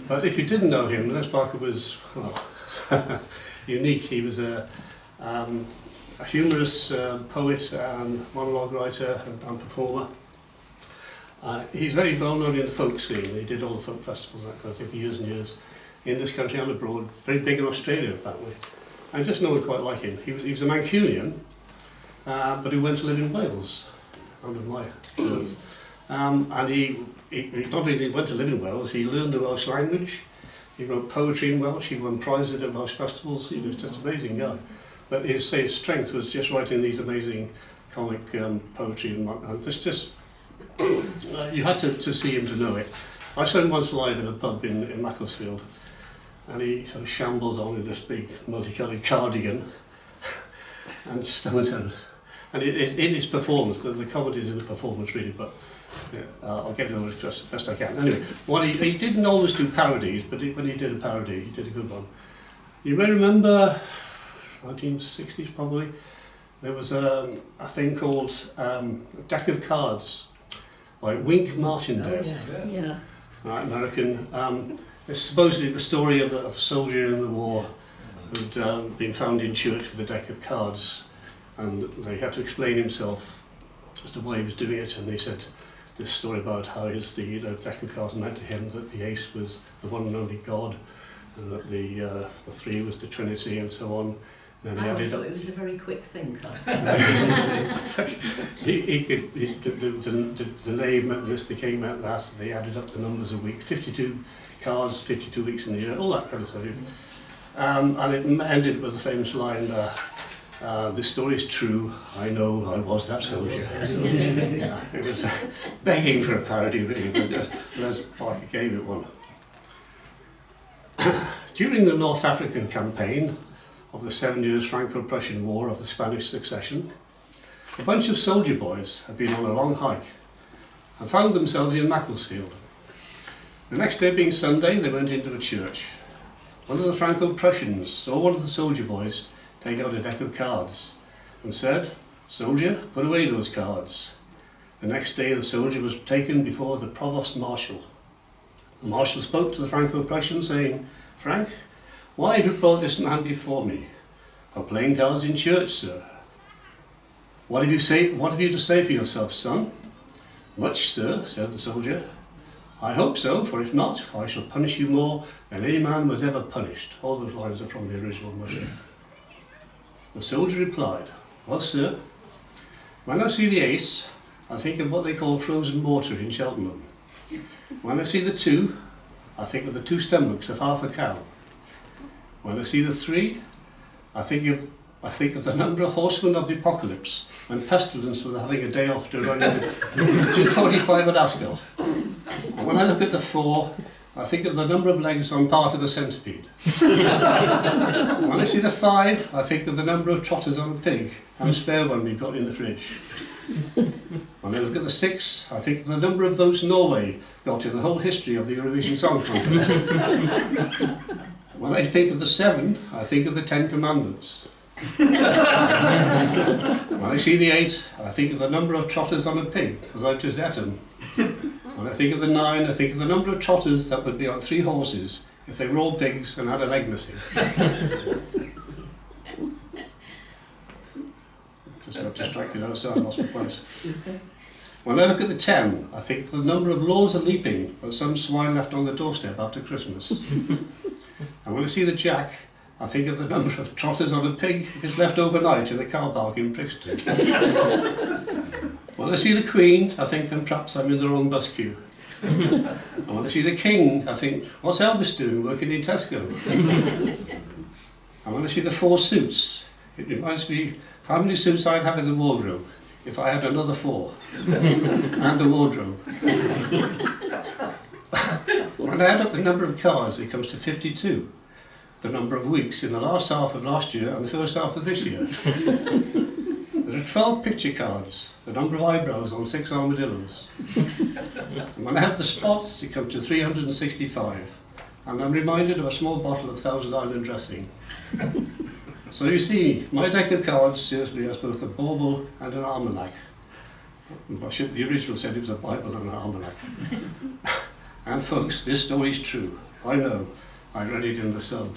But if you didn't know him, Les Barker was, well, unique. He was a humorous poet and monologue writer and performer. He's very well known in the folk scene. He did all the folk festivals and that kind of thing for years and years in this country and abroad. Very big in Australia, apparently. And just no one quite like him. He was a Mancunian, but he went to live in Wales, under my birth. And he not only went to live in Wales, he learned the Welsh language. He wrote poetry in Welsh. He won prizes at Welsh festivals. He was just an amazing guy. But his strength was just writing these amazing comic poetry and just you had to see him to know it. I saw him once live in a pub in Macclesfield, and he sort of shambles on in this big multicoloured cardigan and stones. And in his performance, the comedy is in the performance really, but yeah, I'll get to it as best I can. Anyway, he didn't always do parodies, but when he did a parody, he did a good one. You may remember, 1960s probably, there was a thing called a deck of cards by Wink Martindale. Oh, yeah. American. It's supposedly the story of a soldier in the war who'd been found in church with a deck of cards, and they had to explain himself as to why he was doing it, and he said this story about how the deck of cards meant to him that the ace was the one and only God, and that the three was the Trinity, and so on. And I also, it was a very quick thinker. The name meant this, the king meant that, they added up the numbers a week, 52 cards, 52 weeks in the year, all that kind of stuff. And it ended with the famous line, this story is true, I know I was that soldier. Yeah, it was begging for a parody really, but Les Barker gave it one. During the North African campaign of the 7 years Franco-Prussian War of the Spanish Succession, a bunch of soldier boys had been on a long hike and found themselves in Macclesfield. The next day being Sunday, they went into a church. One of the Franco-Prussians saw one of the soldier boys take out a deck of cards and said, "Soldier, put away those cards." The next day the soldier was taken before the Provost Marshal. The Marshal spoke to the Franco-Prussian saying, "Frank, why have you brought this man before me?" "For playing cards in church, sir." What have you to say for yourself, son?" "Much, sir," said the soldier. "I hope so, for if not, I shall punish you more than any man was ever punished." All those lines are from the original Muslim. The soldier replied, "Well, sir, when I see the ace, I think of what they call frozen mortar in Cheltenham. When I see the 2, I think of the 2 stomachs of half a cow. When I see the 3, I think of the number of horsemen of the apocalypse when pestilence was having a day off to run in 245 at Ascot. And when I look at the 4, I think of the number of legs on part of a centipede. When I see the 5, I think of the number of trotters on a pig and a spare one we've got in the fridge. When I look at the 6, I think of the number of votes Norway got in the whole history of the Eurovision Song Contest. When I think of the 7, I think of the 10 Commandments. When I see the 8, I think of the number of trotters on a pig, because I've just ate them. When I think of the 9, I think of the number of trotters that would be on 3 horses if they were all pigs and had a leg missing. Just got distracted outside, lost my place. When I look at the 10, I think of the number of lords a-leaping that some swine left on the doorstep after Christmas. And when I see the Jack, I think of the number of trotters on a pig if it's left overnight in a car park in Brixton. When I see the Queen, I think perhaps I'm in the wrong bus queue. And when I see the King, I think, what's Elvis doing working in Tesco? And when I see the 4 suits, it reminds me how many suits I'd have in the wardrobe if I had another 4 and a wardrobe. When I add up the number of cards, it comes to 52. The number of weeks in the last half of last year and the first half of this year. There are 12 picture cards, the number of eyebrows on 6 armadillos. And when I add the spots, it comes to 365. And I'm reminded of a small bottle of Thousand Island dressing. So you see, my deck of cards serves me as both a bauble and an almanac. The original said it was a Bible and an almanac. And folks, this story's true. I know. I read it in the sun.